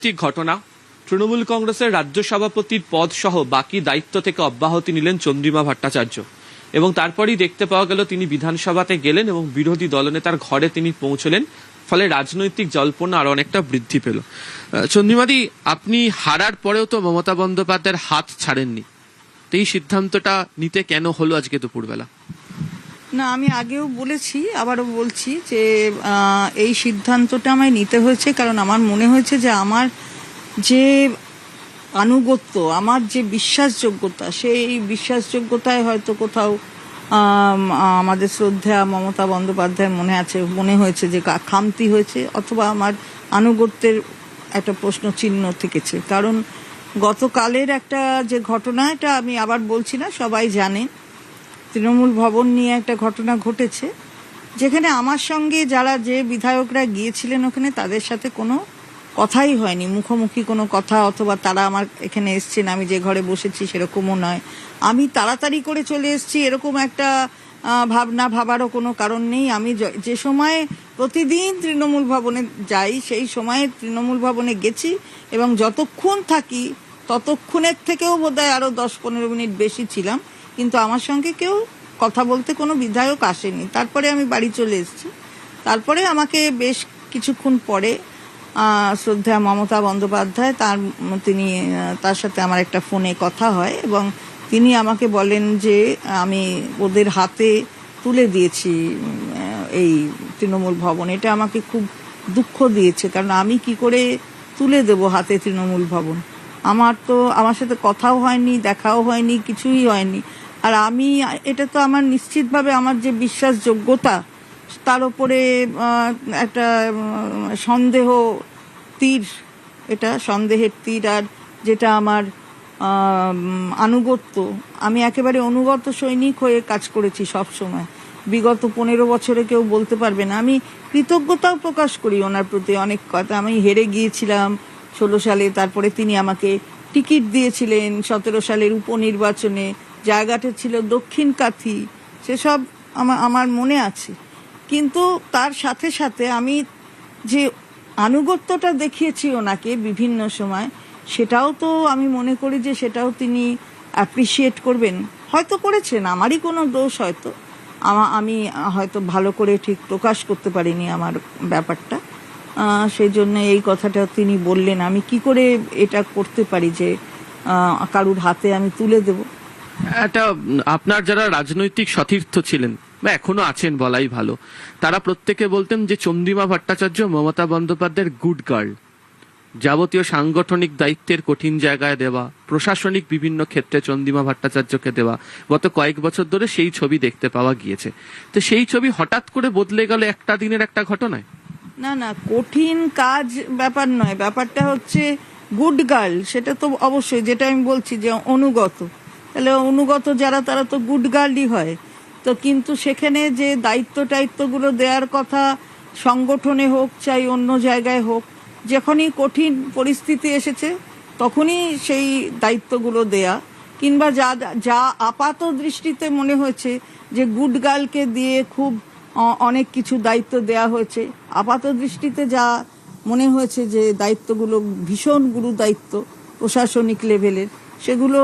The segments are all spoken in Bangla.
ঠিক ঘটনা, তৃণমূল কংগ্রেসের রাজ্য সভাপতির পদ সহ বাকি দায়িত্ব থেকে অব্যাহতি নিলেন চন্দ্রিমা ভট্টাচার্য এবং তারপরেই দেখতে পাওয়া গেল তিনি বিধানসভাতে গেলেন এবং বিরোধী দলনেতার ঘরে তিনি পৌঁছলেন, ফলে রাজনৈতিক জল্পনা আরো অনেকটা বৃদ্ধি পেল। চন্দ্রিমাদি, আপনি হারার পরেও তো মমতা বন্দ্যোপাধ্যায়ের হাত ছাড়েননি, তো এই সিদ্ধান্তটা নিতে কেন হলো আজকে দুপুরবেলা? না, আমি আগেও বলেছি, আবারও বলছি যে এই সিদ্ধান্তটা আমায় নিতে হয়েছে কারণ আমার মনে হয়েছে যে আমার যে আনুগত্য, আমার যে বিশ্বাসযোগ্যতা, সেই বিশ্বাসযোগ্যতায় হয়তো কোথাও আমাদের শ্রদ্ধা মমতা বন্দ্যোপাধ্যায় মনে হয়েছে যে খামতি হয়েছে, অথবা আমার আনুগত্যের একটা প্রশ্ন চিহ্ন থেকেছে। কারণ গতকালের একটা যে ঘটনা, এটা আমি আবার বলছি না, সবাই জানে, তৃণমূল ভবন নিয়ে একটা ঘটনা ঘটেছে, যেখানে আমার সঙ্গে যে বিধায়করা গিয়েছিলেন ওখানে, তাদের সাথে কোনো কথাই হয়নি, মুখোমুখি কোনো কথা, অথবা তারা আমার এখানে এসছেন, আমি যে ঘরে বসেছি সেরকমও নয়। আমি তাড়াতাড়ি করে চলে এসেছি এরকম একটা ভাবারও কোনো কারণ নেই। আমি যে সময়ে প্রতিদিন তৃণমূল ভবনে যাই, সেই সময়ে তৃণমূল ভবনে গেছি এবং যতক্ষণ থাকি ততক্ষণের থেকেও বোধহয় আরও 10-15 মিনিট বেশি ছিলাম, কিন্তু আমার সঙ্গে কেউ কথা বলতে কোনো বিধায়ক আসেনি। তারপরে আমি বাড়ি চলে এসেছি। তারপরে আমাকে বেশ কিছুক্ষণ পরে শ্রদ্ধা মমতা বন্দ্যোপাধ্যায়, তার সাথে আমার একটা ফোনে কথা হয় এবং তিনি আমাকে বলেন যে আমি ওদের হাতে তুলে দিয়েছি এই তৃণমূল ভবন। এটা আমাকে খুব দুঃখ দিয়েছে, কারণ আমি কি করে তুলে দেব হাতে তৃণমূল ভবন? আমার সাথে কথাও হয়নি, দেখাও হয়নি, কিছুই হয়নি। আর এটা তো আমার নিশ্চিতভাবে আমার যে বিশ্বাসযোগ্যতা, তার উপরে একটা সন্দেহের তীর, আর যেটা আমার আনুগত্য, আমি একেবারে অনুগত সৈনিক হয়ে কাজ করেছি সব সময়। বিগত 15 বছরে কেউ বলতে পারবে না। আমি কৃতজ্ঞতাও প্রকাশ করি ওনার প্রতি অনেক কথা। আমি হেরে গিয়েছিলাম 16 সালে, তারপরে তিনি আমাকে টিকিট দিয়েছিলেন 17 সালের উপনির্বাচনে, জায়গাটা ছিল দক্ষিণ কাথি, সেসব আমার মনে আছে। কিন্তু তার সাথে সাথে আমি যে আনুগত্যটা দেখিয়েছি ওনাকে বিভিন্ন সময়, সেটাও তো আমি মনে করি যে সেটাও তিনি অ্যাপ্রিসিয়েট করবেন। হয়তো করেছেন, আমারই কোনো দোষ, হয়তো আমি হয়তো ভালো করে ঠিক প্রকাশ করতে পারিনি আমার ব্যাপারটা, সেই জন্য এই কথাটা তিনি বললেন। আমি কি করে এটা করতে পারি যে কারুর হাতে আমি তুলে দেব? এটা আপনার যারা রাজনৈতিক সতীর্থ ছিলেন বা এখনো আছেন বলাই ভালো, তারা প্রত্যেকে বলতেন যে চন্দ্রিমা ভট্টাচার্য মমতা বন্দ্যোপাধ্যায়ের গুড গার্ল, যাবতীয় সাংগঠনিক দায়িত্বের কঠিন জায়গায় দেওয়া, প্রশাসনিক বিভিন্ন ক্ষেত্রে চন্দ্রিমা ভট্টাচার্যকে দেওয়া, গত কয়েক বছর ধরে সেই ছবি দেখতে পাওয়া গিয়েছে। তো সেই ছবি হঠাৎ করে বদলে গেল একটা দিনের একটা ঘটনায়? না, কঠিন কাজ ব্যাপার নয়, ব্যাপারটা হচ্ছে গুড গার্ল। সেটা তো অবশ্যই, যেটা আমি বলছি যে অনুগত, তাহলে অনুগত যারা, তারা তো গুড গার্লই হয়। তো কিন্তু সেখানে যে দায়িত্বগুলো দেওয়ার কথা, সংগঠনে হোক চাই অন্য জায়গায় হোক, যখনই কঠিন পরিস্থিতি এসেছে তখনই সেই দায়িত্বগুলো দেয়া, কিংবা যা আপাত দৃষ্টিতে মনে হয়েছে যে গুড গার্লকে দিয়ে খুব অনেক কিছু দায়িত্ব দেয়া হয়েছে, আপাত দৃষ্টিতে যা মনে হয়েছে যে দায়িত্বগুলো ভীষণ গুরু দায়িত্ব প্রশাসনিক লেভেলের, সেগুলো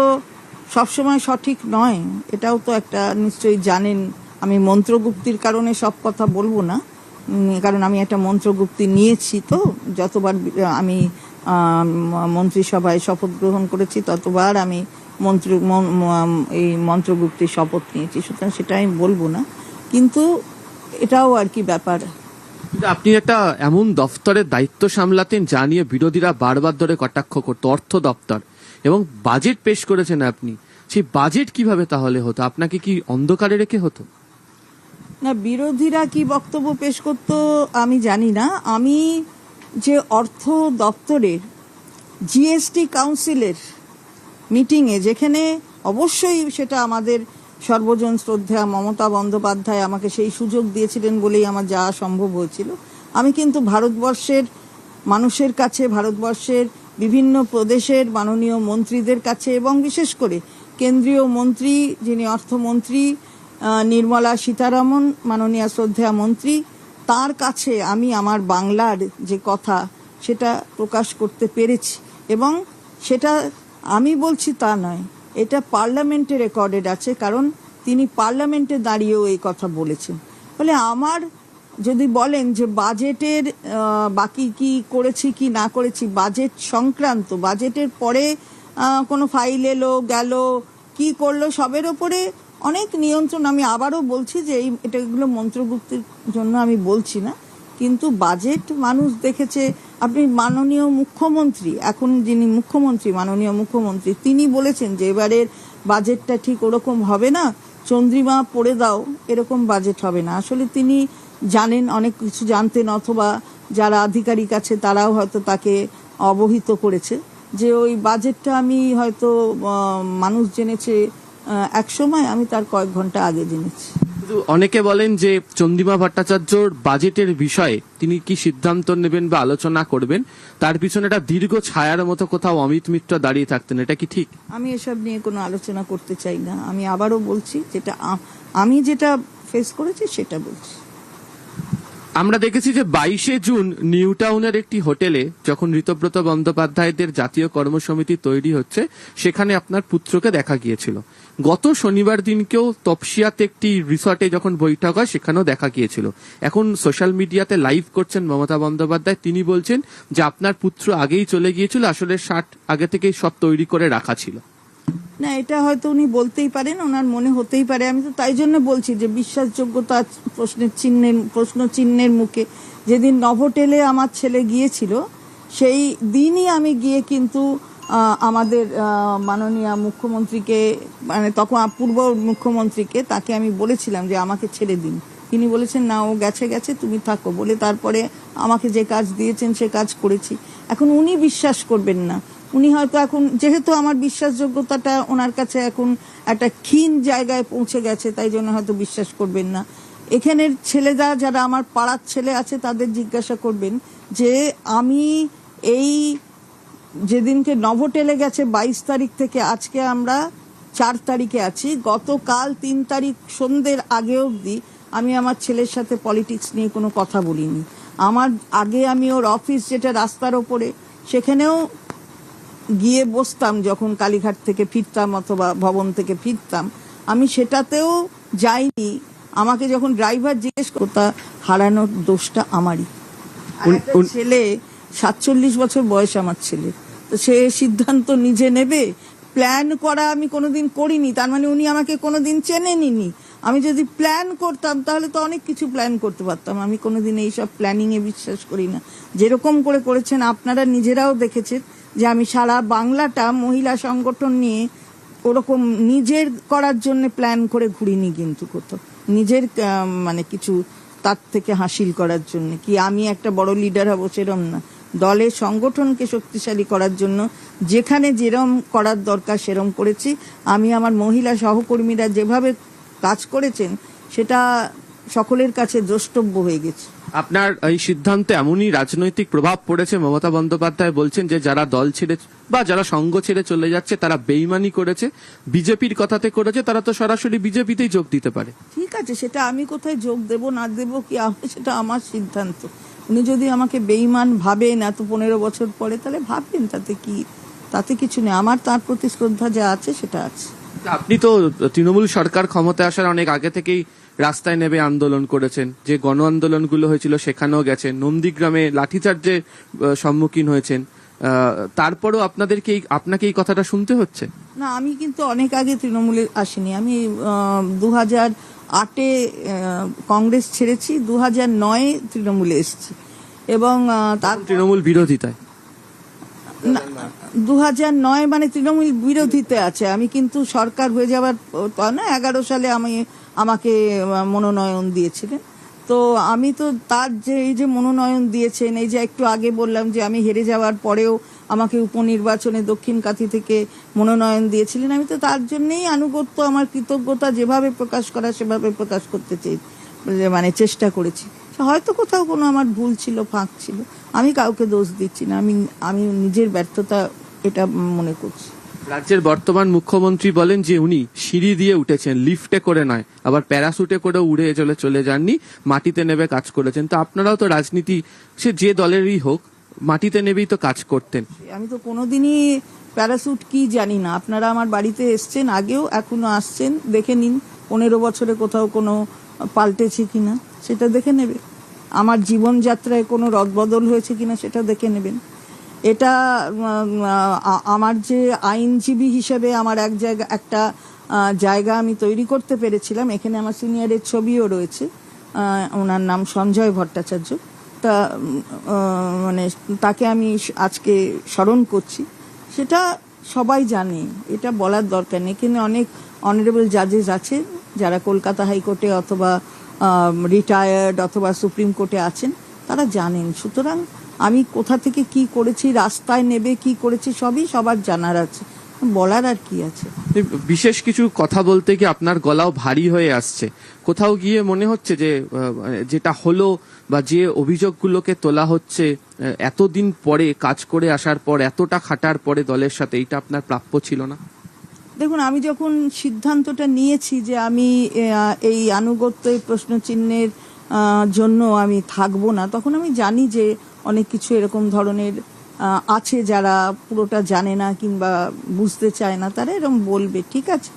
সবসময় সঠিক নয়। এটাও তো একটা নিশ্চয়ই জানেন। আমি মন্ত্রগুপ্তির কারণে সব কথা বলবো না, কারণ আমি একটা মন্ত্রগুপ্তি নিয়েছি, তো যতবার আমি মন্ত্রিসভায় শপথ গ্রহণ করেছি ততবার আমি এই মন্ত্রগুপ্তির শপথ নিয়েছি, সুতরাং সেটা আমি বলবো না। কিন্তু এটাও আর কি ব্যাপার। আপনি একটা এমন দপ্তরের দায়িত্ব সামলাতেন যা নিয়ে বিরোধীরা বারবার ধরে কটাক্ষ করতো, অর্থ দপ্তর, এবং বাজেট পেশ করেছেন আপনি। সেই বাজেট কিভাবে তাহলে হতো? আপনাকে কি অন্ধকারে রেখে হতো? না, বিরোধীরা কি বক্তব্য পেশ করতো আমি জানি না। আমি যে অর্থ দপ্তরের জিএসটি কাউন্সিলের মিটিংয়ে, যেখানে অবশ্যই সেটা আমাদের সর্বজন শ্রদ্ধা মমতা বন্দ্যোপাধ্যায় আমাকে সেই সুযোগ দিয়েছিলেন বলেই আমার যাওয়া সম্ভব হয়েছিল, আমি কিন্তু ভারতবর্ষের মানুষের কাছে, ভারতবর্ষের বিভিন্ন প্রদেশের মাননীয় মন্ত্রীদের কাছে, এবং বিশেষ করে কেন্দ্রীয় মন্ত্রী যিনি অর্থমন্ত্রী নির্মলা সীতারামন, মাননীয় শ্রদ্ধেয় মন্ত্রী, তার কাছে আমি আমার বাংলার যে কথা সেটা প্রকাশ করতে পেরেছি। এবং সেটা আমি বলছি তা নয়, এটা পার্লামেন্টে রেকর্ডেড আছে, কারণ তিনি পার্লামেন্টে দাঁড়িয়েও এই কথা বলেছেন। ফলে আমার যদি বলেন যে বাজেটের বাকি কি করেছি কি না করেছি, বাজেট সংক্রান্ত, বাজেটের পরে কোনো ফাইল এলো গেল কি করলো সবের ওপরে অনেক নিয়ন্ত্রণ। আমি আবারও বলছি যে এগুলো মন্ত্রগুপ্তের জন্য আমি বলছি না, কিন্তু বাজেট মানুষ দেখেছে। আপনি মাননীয় মুখ্যমন্ত্রী, এখন যিনি মুখ্যমন্ত্রী, মাননীয় মুখ্যমন্ত্রী, তিনি বলেছেন যে এবারের বাজেটটা ঠিক ওরকম হবে না, চন্দ্রিমা পড়ে দাও, এরকম বাজেট হবে না। আসলে তিনি জানেন, অনেক কিছু জানতেন, অথবা যারা আধিকারিক আছে তারাও হয়তো তাকে অবহিত করেছে যে ওই বাজেটটা আমি হয়তো মানুষ জেনেছে এক সময়, আমি তার কয়েক ঘন্টা আগে জেনেছি। অনেকে বলেন যে চন্দ্রিমা ভট্টাচার্যর বাজেটের বিষয়ে তিনি কি সিদ্ধান্ত নেবেন বা আলোচনা করবেন, তার পিছনে একটা দীর্ঘ ছায়ার মতো কোথাও অমিত মিত্র দাঁড়িয়ে থাকতেন, এটা কি ঠিক? আমি এসব নিয়ে কোনো আলোচনা করতে চাই না। আমি আবারও বলছি, আমি যেটা ফেস করেছি সেটা বলছি। আমরা দেখেছি যে 22শে জুন নিউ টাউনের একটি হোটেলে যখন ঋতব্রত বন্দ্যোপাধ্যায়দের জাতীয় কর্মসমিতি তৈরি হচ্ছে, সেখানে আপনার পুত্রকে দেখা গিয়েছিল। গত শনিবার দিনকেও তপসিয়াতে একটি রিসর্টে যখন বৈঠক হয় সেখানেও দেখা গিয়েছিল। এখন সোশ্যাল মিডিয়াতে লাইভ করছেন মমতা বন্দ্যোপাধ্যায়, তিনি বলছেন যে আপনার পুত্র আগেই চলে গিয়েছিল, আসলে 60 আগে থেকেই সব তৈরি করে রাখা ছিল। না, এটা হয়তো উনি বলতেই পারেন, ওনার মনে হতেই পারে। আমি তো তাই জন্য বলছি যে বিশ্বাসযোগ্যতা প্রশ্ন চিহ্নের মুখে। যেদিন নভোটেলে আমার ছেলে গিয়েছিল সেই দিনই আমি গিয়ে কিন্তু আমাদের মাননীয় মুখ্যমন্ত্রীকে, মানে তখন পূর্ব মুখ্যমন্ত্রীকে, তাকে আমি বলেছিলাম যে আমাকে ছেড়ে দিন। তিনি বলেছেন না, ও গেছে তুমি থাকো বলে তারপরে আমাকে যে কাজ দিয়েছেন সে কাজ করেছি। এখন উনি বিশ্বাস করবেন না, উনি হয়তো এখন, যেহেতু আমার বিশ্বাসযোগ্যতাটা ওনার কাছে এখন একটা ক্ষীণ জায়গায় পৌঁছে গেছে, তাই জন্য হয়তো বিশ্বাস করবেন না। এখানের ছেলেরা যারা আমার পাড়ার ছেলে আছে তাদের জিজ্ঞাসা করবেন যে আমি এই যেদিনকে নভোটেলে গেছে 22 তারিখ থেকে আজকে আমরা 4 তারিখে আছি, গতকাল 3 তারিখ সন্ধ্যের আগে অবধি আমি আমার ছেলের সাথে পলিটিক্স নিয়ে কোনো কথা বলিনি। আমার আগে আমি ওর অফিস যেটা রাস্তার ওপরে, সেখানেও গিয়ে বসতাম যখন কালীঘাট থেকে ফিরতাম অথবা ভবন থেকে ফিরতাম, আমি সেটাতেও যাইনি। আমাকে যখন ড্রাইভার জিজ্ঞেস করতো, হারানোর দোষটা আমারই। ছেলে 47 বছর বয়স আমার ছেলে, তো সে সিদ্ধান্ত নিজে নেবে। প্ল্যান করা আমি কোনোদিন করিনি, তার মানে উনি আমাকে কোনোদিন চেনেনি। আমি যদি প্ল্যান করতাম তাহলে তো অনেক কিছু প্ল্যান করতে পারতাম। আমি কোনোদিন এইসব প্ল্যানিং এ বিশ্বাস করি না। যেরকম করে করেছেন আপনারা নিজেরাও দেখেছেন যে আমি সারা বাংলাটা মহিলা সংগঠন নিয়ে ওরকম নিজের করার জন্য প্ল্যান করে ঘুরিনি, কিন্তু কোথাও নিজের মানে কিছু তার থেকে হাসিল করার জন্য কি আমি একটা বড় লিডার হব সেরম না। দলের সংগঠনকে শক্তিশালী করার জন্য যেখানে যেরম করার দরকার সেরম করেছি। আমি আমার মহিলা সহকর্মীরা যেভাবে কাজ করেছেন সেটা সকলের কাছে দ্রষ্টব্য হয়ে গেছে। আপনার এই সিদ্ধান্তে এমনই রাজনৈতিক প্রভাব পড়েছে, মমতা বন্দ্যোপাধ্যায় বলছেন যে যারা দল ছেড়ে বা যারা সঙ্গ ছেড়ে চলে যাচ্ছে তারা বেইমানি করেছে, বিজেপির কথাতে করেছে, তারা তো সরাসরি বিজেপিতেই যোগ দিতে পারে। ঠিক আছে, সেটা আমি কোথায় যোগ দেব না দেব কি সেটা আমার সিদ্ধান্ত। উনি যদি আমাকে বেইমান ভাবেন এত 15 বছর পরে, তাহলে ভাববেন, তাতে কিছু নেই। আমার তার প্রতি শ্রদ্ধা যা আছে সেটা আছে। আপনি তো তৃণমূল সরকার ক্ষমতায় আসার অনেক আগে থেকেই রাস্তায় নেমে আন্দোলন করেছেন, যে গণ আন্দোলনগুলো হয়েছিল সেখানেও গেছেন, নন্দীগ্রামে লাঠিচার্জের সম্মুখীন হয়েছেন, তারপরেও আপনাকে এই কথাটা শুনতে হচ্ছে? না, আমি কিন্তু অনেক আগে তৃণমূলে আসিনি। আমি 2008-এ কংগ্রেস ছেড়েছি, 2009-এ তৃণমূলে এসেছি এবং তার তৃণমূল বিরোধিতায় 2009 মানে তৃণমূল বিরোধীতে আছে। আমি কিন্তু সরকার হয়ে যাওয়ার 11 সালে আমাকে মনোনয়ন দিয়েছিলেন। তো আমি তো তার এই যে মনোনয়ন দিয়েছেন, এই যে একটু আগে বললাম যে আমি হেরে যাওয়ার পরেও আমাকে উপনির্বাচনে দক্ষিণ কাথি থেকে মনোনয়ন দিয়েছিলেন, আমি তো তার জন্যই আনুগত্য, আমার কৃতজ্ঞতা যেভাবে প্রকাশ করা সেভাবে প্রকাশ করতে মানে চেষ্টা করেছি। হয়তো কোথাও কোনো আমার ভুল ছিল, ফাঁক ছিল, আমি কাউকে দোষ দিচ্ছি না, আমি নিজের ব্যর্থতা এটা মনে করছি। রাজ্যের বর্তমান মুখ্যমন্ত্রী বলেন যে উনি সিঁড়ি দিয়ে উঠেছেন, লিফটে করে নয়, আবার প্যারাসুটে করে উড়ে চলে যাননি, মাটিতে নেমে কাজ করেছেন। তো আপনারাও তো রাজনীতি, সে যে দলেরই হোক, মাটিতে নেবেই তো কাজ করতেন। আমি তো কোনোদিনই প্যারাসুট কি জানি না। আপনারা আমার বাড়িতে এসছেন আগেও, এখনো আসছেন, দেখে নিন 15 বছরে কোথাও কোনো পাল্টেছে কিনা সেটা দেখে নেবে। আমার জীবনযাত্রায় কোনো রদবদল হয়েছে কিনা সেটা দেখে নেবেন। এটা আমার যে আইনজীবী হিসেবে আমার একটা জায়গা আমি তৈরি করতে পেরেছিলাম। এখানে আমার সিনিয়রের ছবিও রয়েছে, ওনার নাম সঞ্জয় ভট্টাচার্য। তা মানে তাকে আমি আজকে স্মরণ করছি। সেটা সবাই জানে, এটা বলার দরকার নেই। এখানে অনেক অনারেবল জাজেস আছে যারা কলকাতা হাইকোর্টে অথবা রিটায়ার্ড অথবা সুপ্রিম কোর্টে আছেন, তারা জানেন। সুতরাং আমি কোথা থেকে কি করেছি, রাস্তায় নেবে কি করেছি, সবই সবার জানার আছে, বলার আর কি আছে। বিশেষ কিছু কথা বলতে গিয়ে আপনার গলাও ভারী হয়ে আসছে। কোথাও গিয়ে মনে হচ্ছে যে যেটা হলো বা যে অভিযোগগুলোকে তোলা হচ্ছে, এতদিন পরে কাজ করে আসার পর, এতটা খাটার পরে দলের সাথে, এটা আপনার প্রাপ্য ছিল না? দেখুন, আমি যখন সিদ্ধান্তটা নিয়েছি যে আমি এই আনুগত্য এই প্রশ্নচিহ্নের জন্য আমি থাকবো না, তখন আমি জানি যে অনেক কিছু এরকম ধরনের আছে যারা পুরোটা জানে না কিংবা বুঝতে চায় না, তারা এরকম বলবে। ঠিক আছে,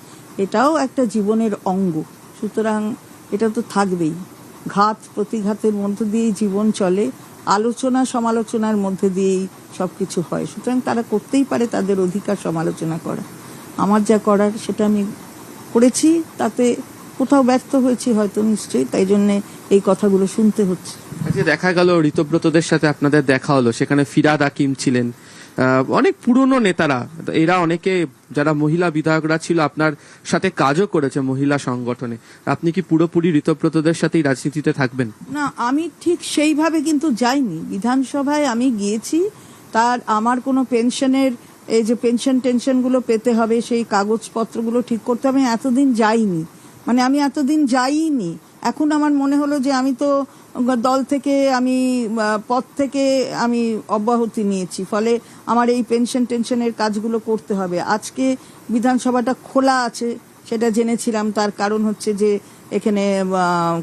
এটাও একটা জীবনের অঙ্গ, সুতরাং এটা তো থাকবেই। ঘাত প্রতিঘাতের মধ্য দিয়েই জীবন চলে, আলোচনা সমালোচনার মধ্যে দিয়েই সবকিছু হয়। সুতরাং তারা করতেই পারে, তাদের অধিকার সমালোচনা করা। আমার যা করার সেটা আমি করেছি, তাতে কোথাও ব্যর্থ হয়েছি হয়তো, নিশ্চয়ই, তাই জন্যে এই কথাগুলো শুনতে হচ্ছে। আজকে দেখা গেল ঋতব্রতদের সাথে আপনাদের দেখা হলো, সেখানে ফিরাদ হাকিম ছিলেন, অনেক পুরনো নেতারা, এরা অনেকে যারা মহিলা বিধায়করা ছিল আপনার সাথে কাজও করেছে মহিলা সংগঠনে। আপনি কি পুরোপুরি ঋতব্রতদের সাথেই রাজনীতিতে থাকবেন? না, আমি ঠিক সেইভাবে কিন্তু যাইনি। বিধানসভায় আমি গিয়েছি, তার আমার কোনো পেনশনের এই যে টেনশনগুলো পেতে হবে, সেই কাগজপত্রগুলো ঠিক করতে হবে, আমি এতদিন যাইনি। মানে আমি এতদিন যাইনি। এখন আমার মনে হলো যে আমি তো দল থেকে, আমি পদ থেকে আমি অব্যাহতি নিয়েছি, ফলে আমার এই টেনশনের কাজগুলো করতে হবে। আজকে বিধানসভাটা খোলা আছে সেটা জেনেছিলাম, তার কারণ হচ্ছে যে এখানে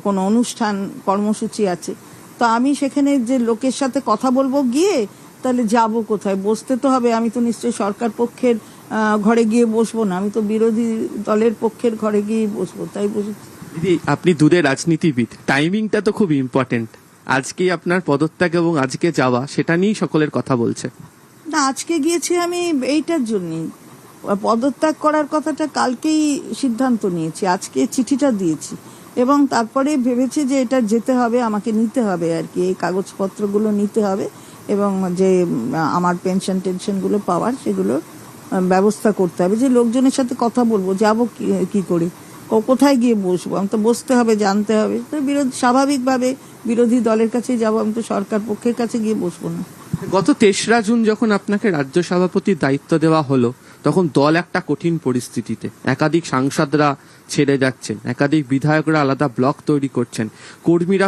কোনো অনুষ্ঠান কর্মসূচি আছে। তো আমি সেখানে যে লোকের সাথে কথা বলবো গিয়ে, তাহলে যাব কোথায়? বসতে তো হবে। আমি তো নিশ্চয়ই সরকার পক্ষের ঘরে গিয়ে বসবো না, আমি তো বিরোধী দলের পক্ষের ঘরে গিয়ে বসবো, তাই বসেছি। দিদি, আপনি দূরে রাজনীতিবিদ, টাইমিংটা তো খুব ইম্পর্টেন্ট। আজকে আপনার পদত্যাগ এবং আজকে যাওয়া, সেটা নিয়েই সকলের কথা বলছে। না, আজকে গিয়েছি আমি এইটার জন্যই। পদত্যাগ করার কথাটা কালকেই সিদ্ধান্ত নিয়েছি, আজকে চিঠিটা দিয়েছি এবং তারপরে ভেবেছি যে এটা যেতে হবে, আমাকে নিতে হবে আর কি, এই কাগজপত্রগুলো নিতে হবে এবং যে আমার টেনশনগুলো পাওয়ার সেগুলো ব্যবস্থা করতে হবে। যে লোকজনের সাথে কথা বলবো, যাব কি করে, কোথায় গিয়ে বসবো? আমি তো বসতে হবে, জানতে হবে। তো স্বাভাবিকভাবে বিরোধী দলের কাছে যাব, আমি তো সরকার পক্ষের কাছে গিয়ে বসবো না। গত 3রা জুন যখন আপনাকে রাজ্য সভাপতির দায়িত্ব দেওয়া হলো, তখন দল একটা কঠিন পরিস্থিতিতে, একাধিক সাংসদরা ছেড়ে যাচ্ছেন, একাধিক বিধায়করা আলাদা ব্লক তৈরি করছেন, কর্মীরা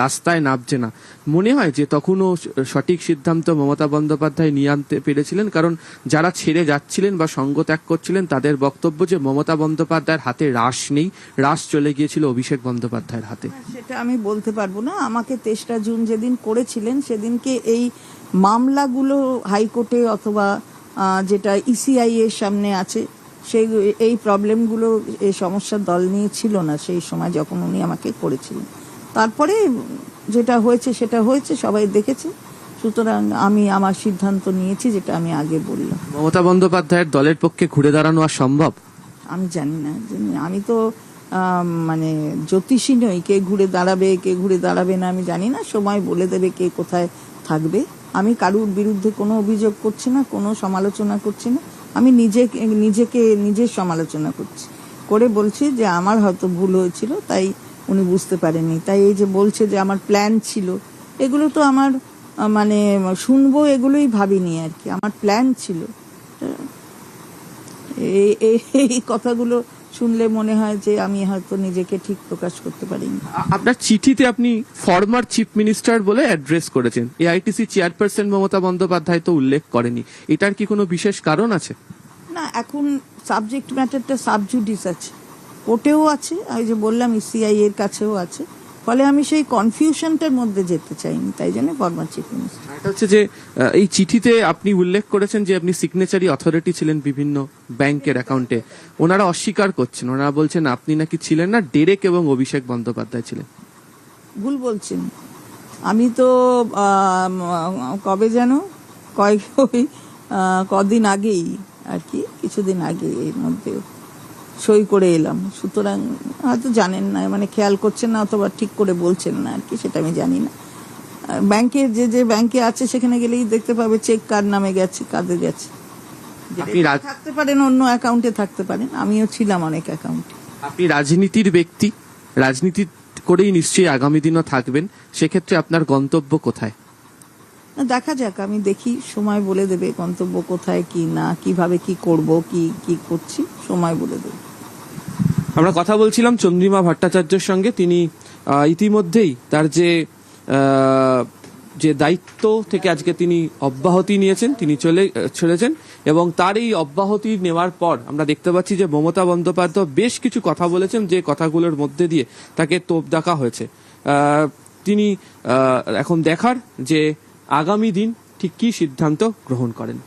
রাস্তায় নামছে না। মনে হয় যে তখনও সঠিক সিদ্ধান্ত মমতা বন্দ্যোপাধ্যায় নিয়ে আনতে পেরেছিলেন? কারণ যারা ছেড়ে যাচ্ছিলেন বা সঙ্গ ত্যাগ করছিলেন, তাদের বক্তব্য যে মমতা বন্দ্যোপাধ্যায়ের হাতে রাশ নেই, রাশ চলে গিয়েছিল অভিষেক বন্দ্যোপাধ্যায়ের হাতে। সেটা আমি বলতে পারবো না। আমাকে 3রা জুন যেদিন করেছিলেন, সেদিনকে এই মামলাগুলো হাইকোর্টে অথবা যেটা ইসিআই এর সামনে আছে, সেই এই প্রবলেমগুলো, এই সমস্যার দল নিয়ে ছিল না সেই সময় যখন উনি আমাকে করেছিলেন। তারপরে যেটা হয়েছে সেটা হয়েছে, সবাই দেখেছে। সুতরাং আমি আমার সিদ্ধান্ত নিয়েছি, যেটা আমি আগে বললাম। মমতা বন্দ্যোপাধ্যায়ের দলের পক্ষে ঘুরে দাঁড়ানো আর সম্ভব? আমি জানি না, আমি তো মানে জ্যোতিষী নই, কে ঘুরে দাঁড়াবে কে ঘুরে দাঁড়াবে না আমি জানি না। সময় বলে দেবে কে কোথায় থাকবে। আমি কারুর বিরুদ্ধে কোনো অভিযোগ করছি না, কোনো সমালোচনা করছি না। আমি নিজের সমালোচনা করছি, করে বলছি যে আমার হয়তো ভুল হয়েছিল, তাই উনি বুঝতে পারেননি। তাই এই যে বলছে যে আমার প্ল্যান ছিল, এগুলো তো আমার মানে শুনবো এগুলোই ভাবিনি আর কি। আমার প্ল্যান ছিল, এই কথাগুলো শুনলে মনে হয় যে আমি হয়তো নিজেকে ঠিক প্রকাশ করতে পারিনি। আপনার চিঠিতে আপনি ফরমার চিফ মিনিস্টার বলে অ্যাড্রেস করেছেন, এআইটিসি চেয়ারপারসন মমতা বন্দ্যোপাধ্যায় তো উল্লেখ করেনি। এটার কি কোনো বিশেষ কারণ আছে? না, এখন সাবজেক্ট ম্যাটারটা সাবজুডিস আছে, কোর্টেও আছে, আমি যে বললাম ইসিআই এর কাছেও আছে, ফলে আমি সেই কনফিউশনটার মধ্যে যেতে চাইনি, তাই জন্য ফরমার চিফ মিনিস্টার। এটা হচ্ছে যে এই চিঠিতে আপনি উল্লেখ করেছেন যে আপনি সিগনেচারি অথরিটি ছিলেন বিভিন্ন ব্যাংকের অ্যাকাউন্টে। ওনারা অস্বীকার করছেন, ওনারা বলছেন আপনি নাকি ছিলেন না, ডেরেক এবং অভিষেক বন্দ্যোপাধ্যায় ছিলেন। ভুল বলছেন। আমি তো কবে যেন কদিন আগেই আর কি, কিছুদিন আগে এর মধ্যে সই করে এলাম। সুতরাং হয়তো জানেন না, মানে খেয়াল করছেন না অথবা ঠিক করে বলছেন না আর কি, সেটা আমি জানি না। ব্যাংকে যে ব্যাংকে আছে সেখানে গেলেই দেখতে পাবে চেক কার নামে গেছে, কাদের গেছে। আপনি থাকতে পারেন অন্য অ্যাকাউন্টে থাকতে পারেন, আমিও ছিলাম অনেক অ্যাকাউন্টে। আপনি রাজনীতির ব্যক্তি, রাজনীতি করেই নিশ্চয়ই আগামী দিনও থাকবেন, সেক্ষেত্রে আপনার গন্তব্য কোথায়? দেখা যাক, আমি দেখি, সময় বলে দেবে গন্তব্য কোথায়, কি না, কিভাবে কি করব, কি করছি, সময় বলে দেবে। আমরা কথা বলছিলাম চন্দ্রিমা ভট্টাচার্যের সঙ্গে। তিনি ইতিমধ্যেই তার যে দায়িত্ব থেকে আজকে তিনি অব্যাহতি নিয়েছেন, তিনি চলেছেন, এবং তার এই অব্যাহতি নেওয়ার পর আমরা দেখতে পাচ্ছি যে মমতা বন্দ্যোপাধ্যায় বেশ কিছু কথা বলেছেন, যে কথাগুলোর মধ্যে দিয়ে তাকে তোপ দেখা হয়েছে। তিনি এখন দেখার যে আগামী দিন ঠিক কী সিদ্ধান্ত গ্রহণ করেন।